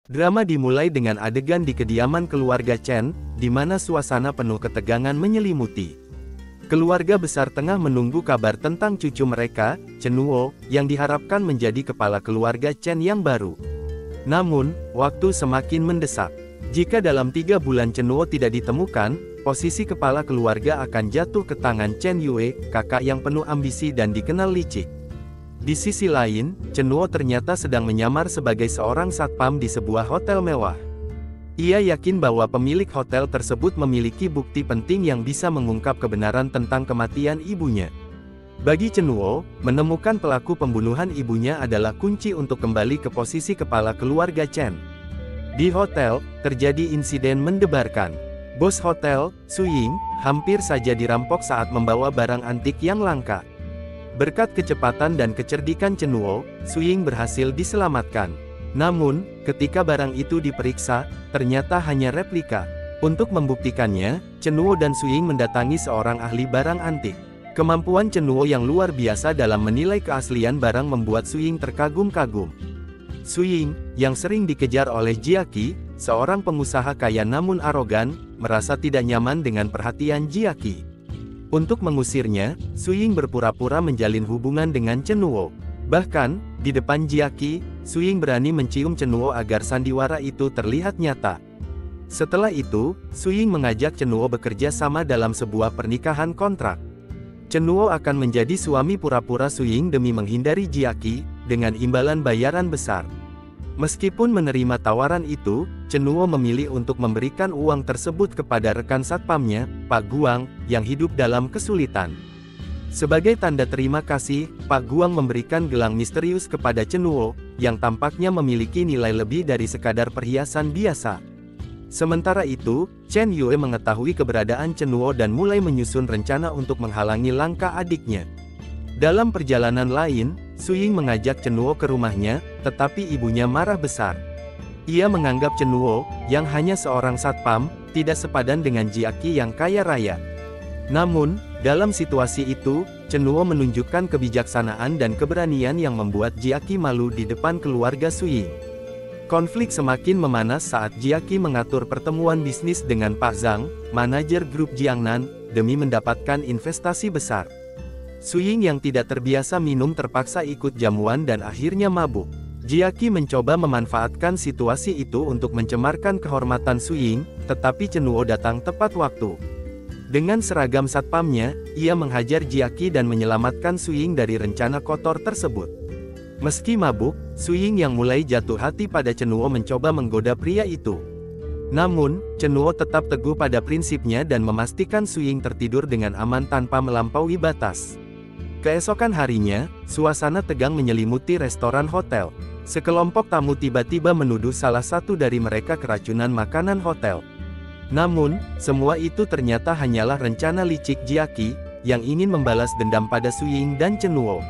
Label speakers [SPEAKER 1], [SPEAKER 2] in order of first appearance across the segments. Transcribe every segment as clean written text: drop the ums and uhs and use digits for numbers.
[SPEAKER 1] Drama dimulai dengan adegan di kediaman keluarga Chen, di mana suasana penuh ketegangan menyelimuti. Keluarga besar tengah menunggu kabar tentang cucu mereka, Chenluo, yang diharapkan menjadi kepala keluarga Chen yang baru. Namun, waktu semakin mendesak. Jika dalam 3 bulan Chenluo tidak ditemukan, posisi kepala keluarga akan jatuh ke tangan Chen Yue, kakak yang penuh ambisi dan dikenal licik. Di sisi lain, Chenluo ternyata sedang menyamar sebagai seorang satpam di sebuah hotel mewah. Ia yakin bahwa pemilik hotel tersebut memiliki bukti penting yang bisa mengungkap kebenaran tentang kematian ibunya. Bagi Chenluo, menemukan pelaku pembunuhan ibunya adalah kunci untuk kembali ke posisi kepala keluarga Chen. Di hotel, terjadi insiden mendebarkan. Bos hotel, Su Ying, hampir saja dirampok saat membawa barang antik yang langka. Berkat kecepatan dan kecerdikan Chenluo, Su Ying berhasil diselamatkan. Namun, ketika barang itu diperiksa, ternyata hanya replika. Untuk membuktikannya, Chenluo dan Su Ying mendatangi seorang ahli barang antik. Kemampuan Chenluo yang luar biasa dalam menilai keaslian barang membuat Su Ying terkagum-kagum. Su Ying, yang sering dikejar oleh Jiaqi, seorang pengusaha kaya namun arogan, merasa tidak nyaman dengan perhatian Jiaqi. Untuk mengusirnya, Su Ying berpura-pura menjalin hubungan dengan Chenluo. Bahkan, di depan Jiaqi, Su Ying berani mencium Chenluo agar sandiwara itu terlihat nyata. Setelah itu, Su Ying mengajak Chenluo bekerja sama dalam sebuah pernikahan kontrak. Chenluo akan menjadi suami pura-pura Su Ying demi menghindari Jiaqi, dengan imbalan bayaran besar. Meskipun menerima tawaran itu, Chenluo memilih untuk memberikan uang tersebut kepada rekan satpamnya, Pak Guang, yang hidup dalam kesulitan. Sebagai tanda terima kasih, Pak Guang memberikan gelang misterius kepada Chenluo, yang tampaknya memiliki nilai lebih dari sekadar perhiasan biasa. Sementara itu, Chen Yue mengetahui keberadaan Chenluo dan mulai menyusun rencana untuk menghalangi langkah adiknya. Dalam perjalanan lain, Su Ying mengajak Chenluo ke rumahnya, tetapi ibunya marah besar. Ia menganggap Chenluo, yang hanya seorang satpam, tidak sepadan dengan Jiaqi yang kaya raya. Namun, dalam situasi itu, Chenluo menunjukkan kebijaksanaan dan keberanian yang membuat Jiaqi malu di depan keluarga Su Ying. Konflik semakin memanas saat Jiaqi mengatur pertemuan bisnis dengan Pak Zhang, manajer grup Jiangnan, demi mendapatkan investasi besar. Su Ying yang tidak terbiasa minum terpaksa ikut jamuan dan akhirnya mabuk. Jiaqi mencoba memanfaatkan situasi itu untuk mencemarkan kehormatan Su Ying, tetapi Chenluo datang tepat waktu. Dengan seragam satpamnya, ia menghajar Jiaqi dan menyelamatkan Su Ying dari rencana kotor tersebut. Meski mabuk, Su Ying yang mulai jatuh hati pada Chenluo mencoba menggoda pria itu. Namun, Chenluo tetap teguh pada prinsipnya dan memastikan Su Ying tertidur dengan aman tanpa melampaui batas. Keesokan harinya, suasana tegang menyelimuti restoran hotel. Sekelompok tamu tiba-tiba menuduh salah satu dari mereka keracunan makanan hotel. Namun, semua itu ternyata hanyalah rencana licik Jiaqi, yang ingin membalas dendam pada Su Ying dan Chenluo.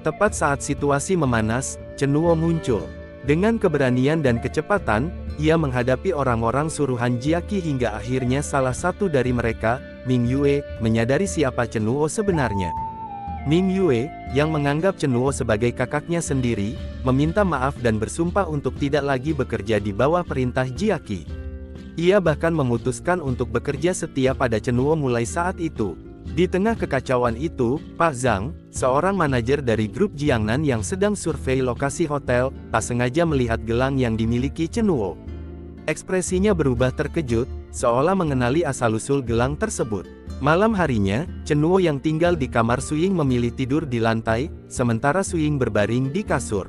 [SPEAKER 1] Tepat saat situasi memanas, Chenluo muncul. Dengan keberanian dan kecepatan, ia menghadapi orang-orang suruhan Jiaqi hingga akhirnya salah satu dari mereka, Ming Yue, menyadari siapa Chenluo sebenarnya. Ming Yue, yang menganggap Chenluo sebagai kakaknya sendiri, meminta maaf dan bersumpah untuk tidak lagi bekerja di bawah perintah Jiaqi. Ia bahkan memutuskan untuk bekerja setia pada Chenluo mulai saat itu. Di tengah kekacauan itu, Pak Zhang, seorang manajer dari grup Jiangnan yang sedang survei lokasi hotel, tak sengaja melihat gelang yang dimiliki Chenluo. Ekspresinya berubah terkejut, seolah mengenali asal-usul gelang tersebut. Malam harinya, Chenluo yang tinggal di kamar Su Ying memilih tidur di lantai, sementara Su Ying berbaring di kasur.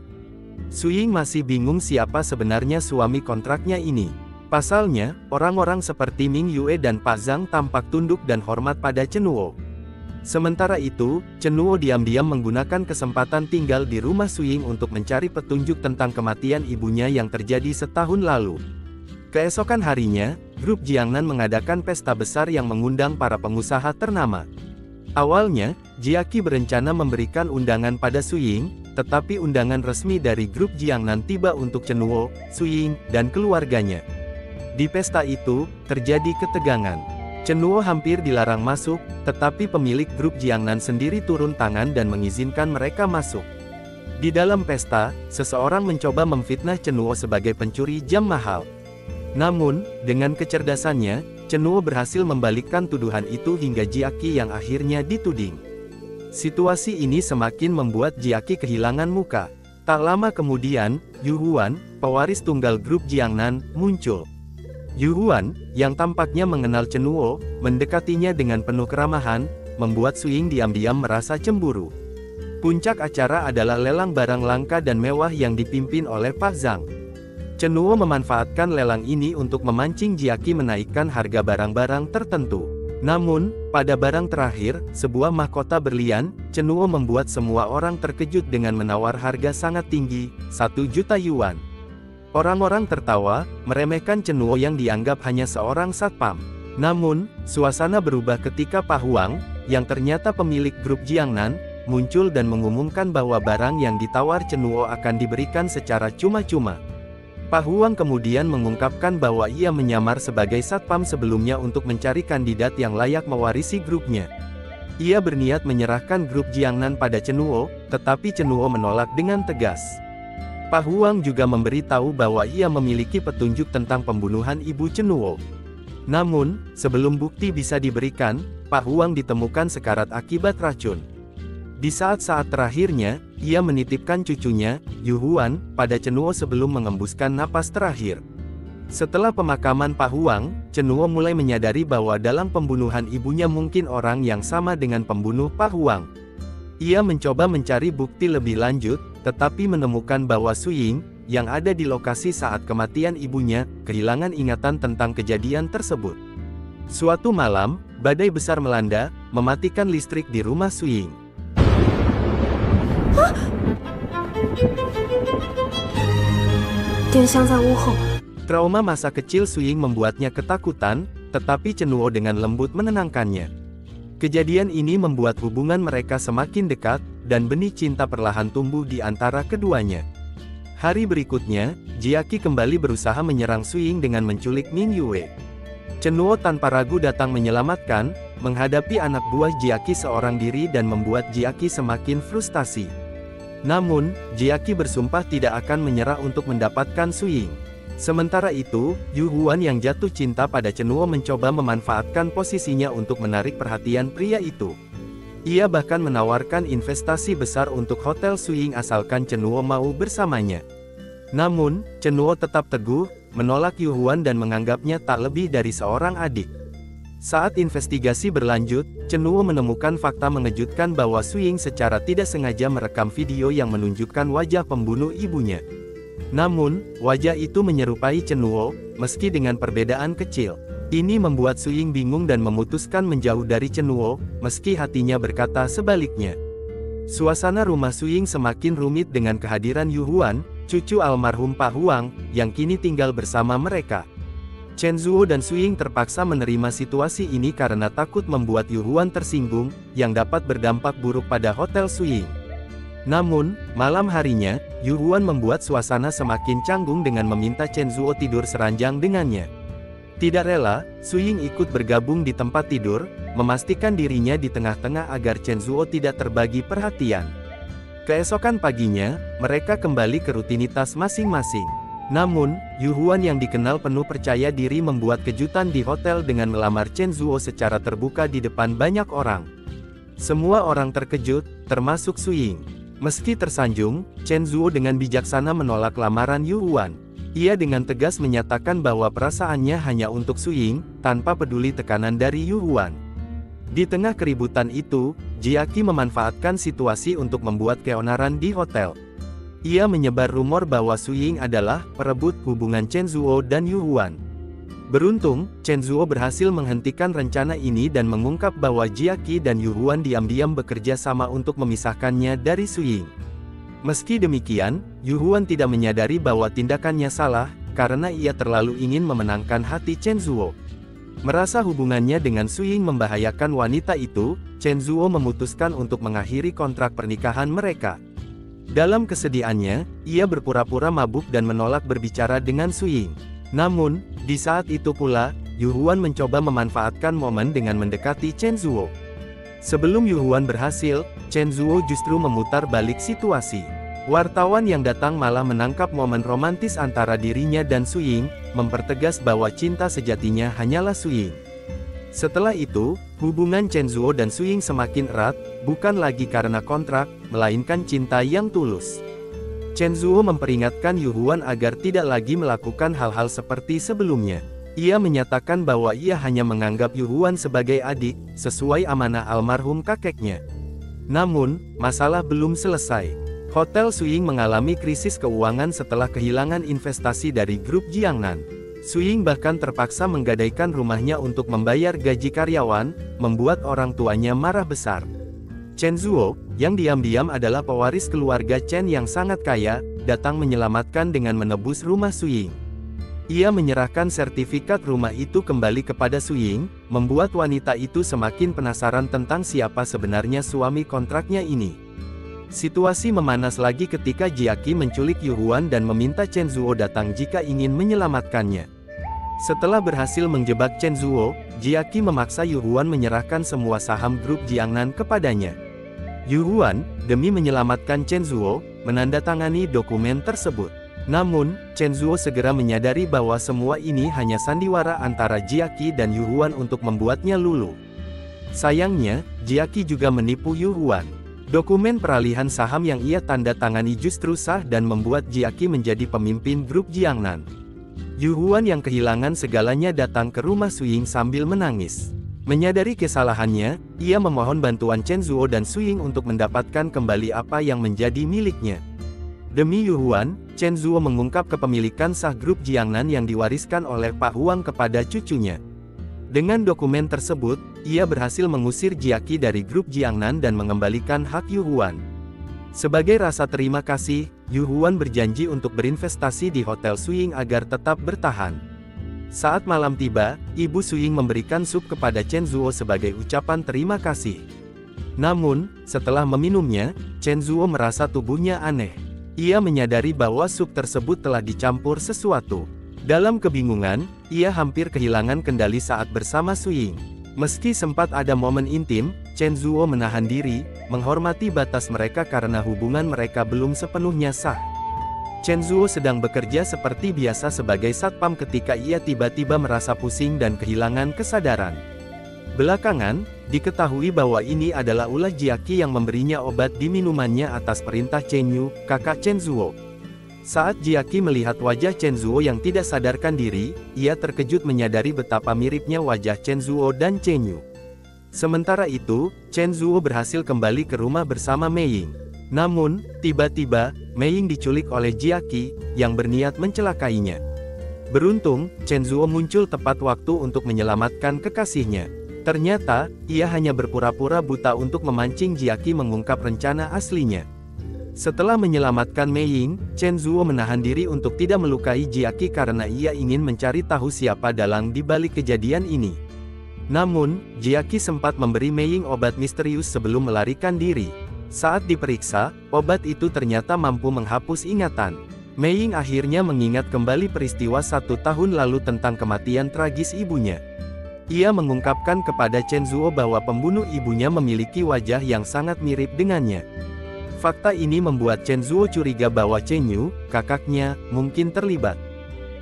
[SPEAKER 1] Su Ying masih bingung siapa sebenarnya suami kontraknya ini. Pasalnya, orang-orang seperti Ming Yue dan Pak Zhang tampak tunduk dan hormat pada Chenluo. Sementara itu, Chenluo diam-diam menggunakan kesempatan tinggal di rumah Su Ying untuk mencari petunjuk tentang kematian ibunya yang terjadi setahun lalu. Keesokan harinya, grup Jiangnan mengadakan pesta besar yang mengundang para pengusaha ternama. Awalnya, Jiaqi berencana memberikan undangan pada Su Ying, tetapi undangan resmi dari grup Jiangnan tiba untuk Chenluo, Su Ying, dan keluarganya. Di pesta itu, terjadi ketegangan. Chenluo hampir dilarang masuk, tetapi pemilik grup Jiangnan sendiri turun tangan dan mengizinkan mereka masuk. Di dalam pesta, seseorang mencoba memfitnah Chen Nuo sebagai pencuri jam mahal. Namun, dengan kecerdasannya, Chen Nuo berhasil membalikkan tuduhan itu hingga Jiaqi yang akhirnya dituding. Situasi ini semakin membuat Jiaqi kehilangan muka. Tak lama kemudian, Yu Huan, pewaris tunggal grup Jiangnan, muncul. Yu Huan, yang tampaknya mengenal Chen Nuo, mendekatinya dengan penuh keramahan, membuat Su Ying diam-diam merasa cemburu. Puncak acara adalah lelang barang langka dan mewah yang dipimpin oleh Pak Zhang. Chen Nuo memanfaatkan lelang ini untuk memancing Jiaqi menaikkan harga barang-barang tertentu. Namun, pada barang terakhir, sebuah mahkota berlian, Chen Nuo membuat semua orang terkejut dengan menawar harga sangat tinggi, 1 juta yuan. Orang-orang tertawa, meremehkan Chen Nuo yang dianggap hanya seorang satpam. Namun, suasana berubah ketika Pak Huang, yang ternyata pemilik grup Jiangnan, muncul dan mengumumkan bahwa barang yang ditawar Chen Nuo akan diberikan secara cuma-cuma. Pak Huang kemudian mengungkapkan bahwa ia menyamar sebagai satpam sebelumnya untuk mencari kandidat yang layak mewarisi grupnya. Ia berniat menyerahkan grup Jiangnan pada Chen Nuo, tetapi Chen Nuo menolak dengan tegas. Pak Huang juga memberitahu bahwa ia memiliki petunjuk tentang pembunuhan ibu Chen Nuo. Namun, sebelum bukti bisa diberikan, Pak Huang ditemukan sekarat akibat racun. Di saat-saat terakhirnya, ia menitipkan cucunya, Yu Huan, pada Chen Nuo sebelum mengembuskan napas terakhir. Setelah pemakaman Pak Huang, Chen Nuo mulai menyadari bahwa dalam pembunuhan ibunya mungkin orang yang sama dengan pembunuh Pak Huang. Ia mencoba mencari bukti lebih lanjut, tetapi menemukan bahwa Su Ying, yang ada di lokasi saat kematian ibunya, kehilangan ingatan tentang kejadian tersebut. Suatu malam, badai besar melanda, mematikan listrik di rumah Su Ying. Trauma masa kecil Su Ying membuatnya ketakutan, tetapi Chen Nuo dengan lembut menenangkannya. Kejadian ini membuat hubungan mereka semakin dekat, dan benih cinta perlahan tumbuh di antara keduanya. Hari berikutnya, Jiaqi kembali berusaha menyerang Su Ying dengan menculik Ning Yue. Chen Nuo tanpa ragu datang menyelamatkan, menghadapi anak buah Jiaqi seorang diri dan membuat Jiaqi semakin frustasi. Namun, Jiaqi bersumpah tidak akan menyerah untuk mendapatkan Su Ying. Sementara itu, Yu Huan yang jatuh cinta pada Chen Nuo mencoba memanfaatkan posisinya untuk menarik perhatian pria itu. Ia bahkan menawarkan investasi besar untuk hotel Su Ying asalkan Chen Nuo mau bersamanya. Namun, Chen Nuo tetap teguh, menolak Yu Huan dan menganggapnya tak lebih dari seorang adik. Saat investigasi berlanjut, Chen Nuo menemukan fakta mengejutkan bahwa Su Ying secara tidak sengaja merekam video yang menunjukkan wajah pembunuh ibunya. Namun, wajah itu menyerupai Chen Nuo, meski dengan perbedaan kecil. Ini membuat Su Ying bingung dan memutuskan menjauh dari Chen Nuo, meski hatinya berkata sebaliknya. Suasana rumah Su Ying semakin rumit dengan kehadiran Yu Huan, cucu almarhum Pak Huang, yang kini tinggal bersama mereka. Chen Zuo dan Su Ying terpaksa menerima situasi ini karena takut membuat Yu Huan tersinggung, yang dapat berdampak buruk pada hotel Su Ying. Namun, malam harinya, Yu Huan membuat suasana semakin canggung dengan meminta Chen Zuo tidur seranjang dengannya. Tidak rela, Su Ying ikut bergabung di tempat tidur, memastikan dirinya di tengah-tengah agar Chen Zuo tidak terbagi perhatian. Keesokan paginya, mereka kembali ke rutinitas masing-masing. Namun, Yu Huan yang dikenal penuh percaya diri membuat kejutan di hotel dengan melamar Chen Zuo secara terbuka di depan banyak orang. Semua orang terkejut, termasuk Su Ying. Meski tersanjung, Chen Zuo dengan bijaksana menolak lamaran Yu Huan. Ia dengan tegas menyatakan bahwa perasaannya hanya untuk Su Ying, tanpa peduli tekanan dari Yu Huan. Di tengah keributan itu, Jiaqi memanfaatkan situasi untuk membuat keonaran di hotel. Ia menyebar rumor bahwa Su Ying adalah perebut hubungan Chen Zuo dan Yu Huan. Beruntung, Chen Zuo berhasil menghentikan rencana ini dan mengungkap bahwa Jiaqi dan Yu Huan diam-diam bekerja sama untuk memisahkannya dari Su Ying. Meski demikian, Yu Huan tidak menyadari bahwa tindakannya salah, karena ia terlalu ingin memenangkan hati Chen Zuo. Merasa hubungannya dengan Su Ying membahayakan wanita itu, Chen Zuo memutuskan untuk mengakhiri kontrak pernikahan mereka. Dalam kesedihannya, ia berpura-pura mabuk dan menolak berbicara dengan Su Ying. Namun, di saat itu pula, Yu Huan mencoba memanfaatkan momen dengan mendekati Chen Zuo. Sebelum Yu Huan berhasil, Chen Zuo justru memutar balik situasi. Wartawan yang datang malah menangkap momen romantis antara dirinya dan Su Ying, mempertegas bahwa cinta sejatinya hanyalah Su Ying. Setelah itu, hubungan Chen Zuo dan Su Ying semakin erat, bukan lagi karena kontrak, melainkan cinta yang tulus. Chen Zuo memperingatkan Yu Huan agar tidak lagi melakukan hal-hal seperti sebelumnya. Ia menyatakan bahwa ia hanya menganggap Yu Huan sebagai adik, sesuai amanah almarhum kakeknya. Namun, masalah belum selesai. Hotel Su Ying mengalami krisis keuangan setelah kehilangan investasi dari grup Jiangnan. Su Ying bahkan terpaksa menggadaikan rumahnya untuk membayar gaji karyawan, membuat orang tuanya marah besar. Chen Zuo, yang diam-diam adalah pewaris keluarga Chen yang sangat kaya, datang menyelamatkan dengan menebus rumah Su Ying. Ia menyerahkan sertifikat rumah itu kembali kepada Su Ying, membuat wanita itu semakin penasaran tentang siapa sebenarnya suami kontraknya ini. Situasi memanas lagi ketika Jiaqi menculik Yu Huan dan meminta Chen Zuo datang jika ingin menyelamatkannya. Setelah berhasil menjebak Chen Zuo, Jiaqi memaksa Yu Huan menyerahkan semua saham grup Jiangnan kepadanya. Yu Huan, demi menyelamatkan Chen Zuo, menandatangani dokumen tersebut. Namun, Chen Zuo segera menyadari bahwa semua ini hanya sandiwara antara Jiaqi dan Yu Huan untuk membuatnya luluh. Sayangnya, Jiaqi juga menipu Yu Huan. Dokumen peralihan saham yang ia tanda tangani justru sah dan membuat Jiaqi menjadi pemimpin grup Jiangnan. Yu Huan yang kehilangan segalanya datang ke rumah Su Ying sambil menangis. Menyadari kesalahannya, ia memohon bantuan Chen Zuo dan Su Ying untuk mendapatkan kembali apa yang menjadi miliknya. Demi Yu Huan, Chen Zuo mengungkap kepemilikan sah grup Jiangnan yang diwariskan oleh Pak Huang kepada cucunya. Dengan dokumen tersebut, ia berhasil mengusir Jiaqi dari grup Jiangnan dan mengembalikan hak Yu Huan. Sebagai rasa terima kasih, Yu Huan berjanji untuk berinvestasi di Hotel Su Ying agar tetap bertahan. Saat malam tiba, Ibu Su Ying memberikan sup kepada Chen Zuo sebagai ucapan terima kasih. Namun, setelah meminumnya, Chen Zuo merasa tubuhnya aneh. Ia menyadari bahwa sup tersebut telah dicampur sesuatu. Dalam kebingungan, ia hampir kehilangan kendali saat bersama Su Ying. Meski sempat ada momen intim, Chen Zuo menahan diri, menghormati batas mereka karena hubungan mereka belum sepenuhnya sah. Chen Zuo sedang bekerja seperti biasa sebagai satpam ketika ia tiba-tiba merasa pusing dan kehilangan kesadaran. Belakangan, diketahui bahwa ini adalah ulah Jiaqi yang memberinya obat di minumannya atas perintah Chen Yu, kakak Chen Zuo. Saat Jiaqi melihat wajah Chen Zuo yang tidak sadarkan diri, ia terkejut menyadari betapa miripnya wajah Chen Zuo dan Chen Yu. Sementara itu, Chen Zuo berhasil kembali ke rumah bersama Mei Ying. Namun, tiba-tiba, Mei Ying diculik oleh Jiaqi, yang berniat mencelakainya. Beruntung, Chen Zuo muncul tepat waktu untuk menyelamatkan kekasihnya. Ternyata, ia hanya berpura-pura buta untuk memancing Jiaqi mengungkap rencana aslinya. Setelah menyelamatkan Mei Ying, Chen Zuo menahan diri untuk tidak melukai Jiaqi karena ia ingin mencari tahu siapa dalang di balik kejadian ini. Namun, Jiaqi sempat memberi Mei Ying obat misterius sebelum melarikan diri. Saat diperiksa, obat itu ternyata mampu menghapus ingatan. Mei Ying akhirnya mengingat kembali peristiwa 1 tahun lalu tentang kematian tragis ibunya. Ia mengungkapkan kepada Chen Zuo bahwa pembunuh ibunya memiliki wajah yang sangat mirip dengannya. Fakta ini membuat Chen Zuo curiga bahwa Chen Yu, kakaknya, mungkin terlibat.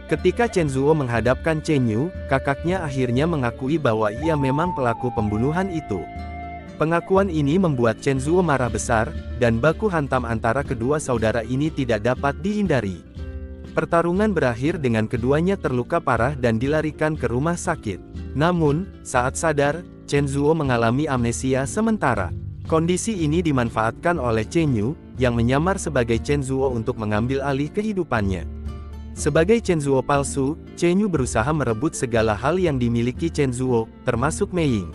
[SPEAKER 1] Ketika Chen Zuo menghadapkan Chen Yu, kakaknya akhirnya mengakui bahwa ia memang pelaku pembunuhan itu. Pengakuan ini membuat Chen Zuo marah besar, dan baku hantam antara kedua saudara ini tidak dapat dihindari. Pertarungan berakhir dengan keduanya terluka parah dan dilarikan ke rumah sakit. Namun, saat sadar, Chen Zuo mengalami amnesia sementara. Kondisi ini dimanfaatkan oleh Chen Yu, yang menyamar sebagai Chen Zuo untuk mengambil alih kehidupannya. Sebagai Chen Zuo palsu, Chen Yu berusaha merebut segala hal yang dimiliki Chen Zuo, termasuk Mei Ying.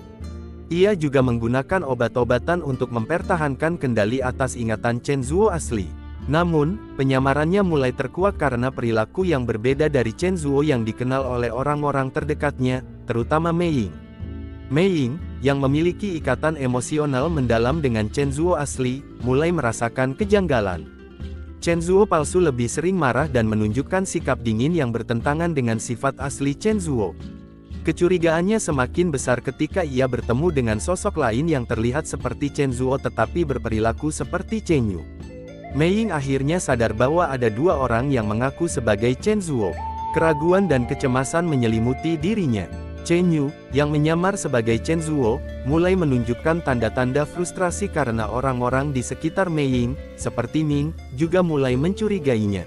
[SPEAKER 1] Ia juga menggunakan obat-obatan untuk mempertahankan kendali atas ingatan Chen Zuo asli. Namun, penyamarannya mulai terkuak karena perilaku yang berbeda dari Chen Zuo yang dikenal oleh orang-orang terdekatnya, terutama Mei Ying. Mei Ying, yang memiliki ikatan emosional mendalam dengan Chen Zuo asli, mulai merasakan kejanggalan. Chen Zuo palsu lebih sering marah dan menunjukkan sikap dingin yang bertentangan dengan sifat asli Chen Zuo. Kecurigaannya semakin besar ketika ia bertemu dengan sosok lain yang terlihat seperti Chen Zuo tetapi berperilaku seperti Chen Yu. Mei Ying akhirnya sadar bahwa ada dua orang yang mengaku sebagai Chen Zuo. Keraguan dan kecemasan menyelimuti dirinya. Chen Yu, yang menyamar sebagai Chen Zuo, mulai menunjukkan tanda-tanda frustrasi karena orang-orang di sekitar Mei Ying, seperti Ming, juga mulai mencurigainya.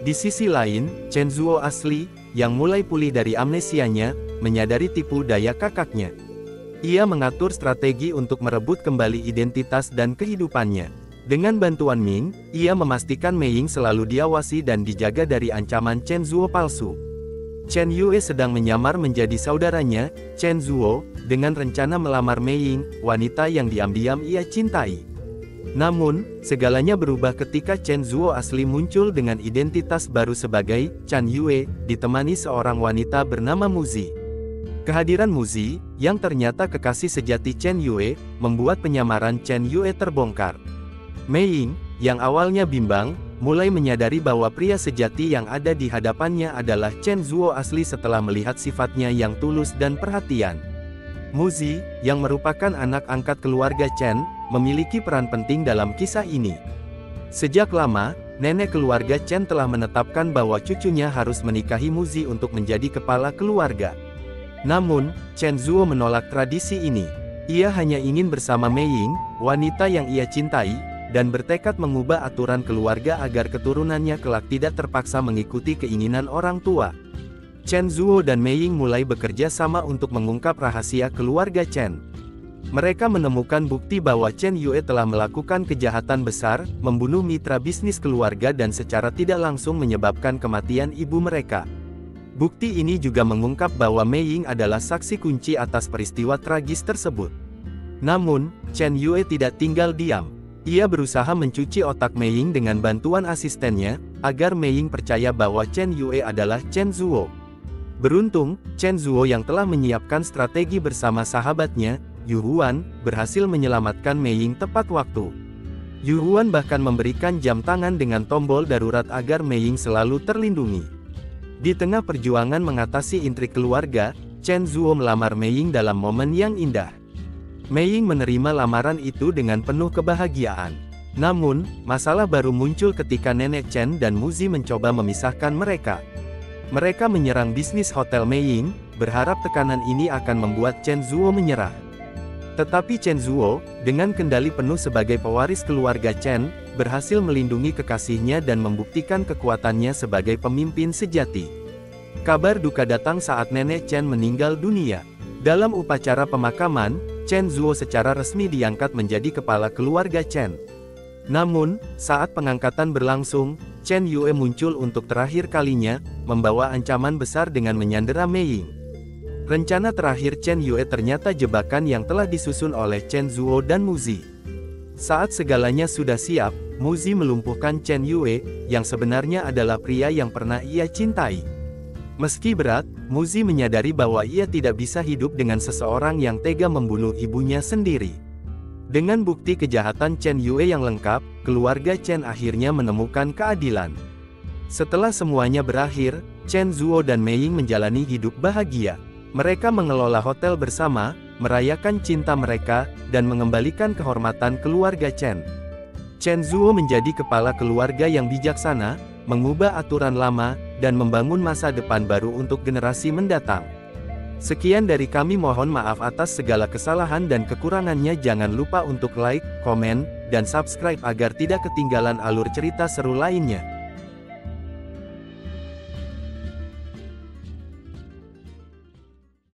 [SPEAKER 1] Di sisi lain, Chen Zuo asli, yang mulai pulih dari amnesianya, menyadari tipu daya kakaknya. Ia mengatur strategi untuk merebut kembali identitas dan kehidupannya. Dengan bantuan Ming, ia memastikan Mei Ying selalu diawasi dan dijaga dari ancaman Chen Zuo palsu. Chen Yue sedang menyamar menjadi saudaranya, Chen Zuo, dengan rencana melamar Mei Ying, wanita yang diam-diam ia cintai. Namun, segalanya berubah ketika Chen Zuo asli muncul dengan identitas baru sebagai Chan Yue, ditemani seorang wanita bernama Muzi. Kehadiran Muzi, yang ternyata kekasih sejati Chen Yue, membuat penyamaran Chen Yue terbongkar. Mei Ying, yang awalnya bimbang, mulai menyadari bahwa pria sejati yang ada di hadapannya adalah Chen Zuo asli setelah melihat sifatnya yang tulus dan perhatian. Muzi, yang merupakan anak angkat keluarga Chen, memiliki peran penting dalam kisah ini. Sejak lama, nenek keluarga Chen telah menetapkan bahwa cucunya harus menikahi Muzi untuk menjadi kepala keluarga. Namun, Chen Zuo menolak tradisi ini. Ia hanya ingin bersama Mei Ying, wanita yang ia cintai, dan bertekad mengubah aturan keluarga agar keturunannya kelak tidak terpaksa mengikuti keinginan orang tua. Chen Zuo dan Mei Ying mulai bekerja sama untuk mengungkap rahasia keluarga Chen. Mereka menemukan bukti bahwa Chen Yue telah melakukan kejahatan besar, membunuh mitra bisnis keluarga dan secara tidak langsung menyebabkan kematian ibu mereka. Bukti ini juga mengungkap bahwa Mei Ying adalah saksi kunci atas peristiwa tragis tersebut. Namun, Chen Yue tidak tinggal diam. Ia berusaha mencuci otak Mei Ying dengan bantuan asistennya, agar Mei Ying percaya bahwa Chen Yue adalah Chen Zuo. Beruntung, Chen Zuo yang telah menyiapkan strategi bersama sahabatnya, Yu Huan, berhasil menyelamatkan Mei Ying tepat waktu. Yu Huan bahkan memberikan jam tangan dengan tombol darurat agar Mei Ying selalu terlindungi. Di tengah perjuangan mengatasi intrik keluarga, Chen Zuo melamar Mei Ying dalam momen yang indah. Mei Ying menerima lamaran itu dengan penuh kebahagiaan. Namun, masalah baru muncul ketika nenek Chen dan Muzi mencoba memisahkan mereka. Mereka menyerang bisnis hotel Mei Ying, berharap tekanan ini akan membuat Chen Zuo menyerah. Tetapi Chen Zuo, dengan kendali penuh sebagai pewaris keluarga Chen, berhasil melindungi kekasihnya dan membuktikan kekuatannya sebagai pemimpin sejati. Kabar duka datang saat nenek Chen meninggal dunia. Dalam upacara pemakaman, Chen Zuo secara resmi diangkat menjadi kepala keluarga Chen. Namun, saat pengangkatan berlangsung, Chen Yue muncul untuk terakhir kalinya, membawa ancaman besar dengan menyandera Mei Ying. Rencana terakhir Chen Yue ternyata jebakan yang telah disusun oleh Chen Zuo dan Muzi. Saat segalanya sudah siap, Muzi melumpuhkan Chen Yue, yang sebenarnya adalah pria yang pernah ia cintai. Meski berat, Muzi menyadari bahwa ia tidak bisa hidup dengan seseorang yang tega membunuh ibunya sendiri. Dengan bukti kejahatan Chen Yue yang lengkap, keluarga Chen akhirnya menemukan keadilan. Setelah semuanya berakhir, Chen Zuo dan Mei Ying menjalani hidup bahagia. Mereka mengelola hotel bersama, merayakan cinta mereka, dan mengembalikan kehormatan keluarga Chen. Chen Zuo menjadi kepala keluarga yang bijaksana, mengubah aturan lama, dan membangun masa depan baru untuk generasi mendatang. Sekian dari kami, mohon maaf atas segala kesalahan dan kekurangannya. Jangan lupa untuk like, komen, dan subscribe agar tidak ketinggalan alur cerita seru lainnya.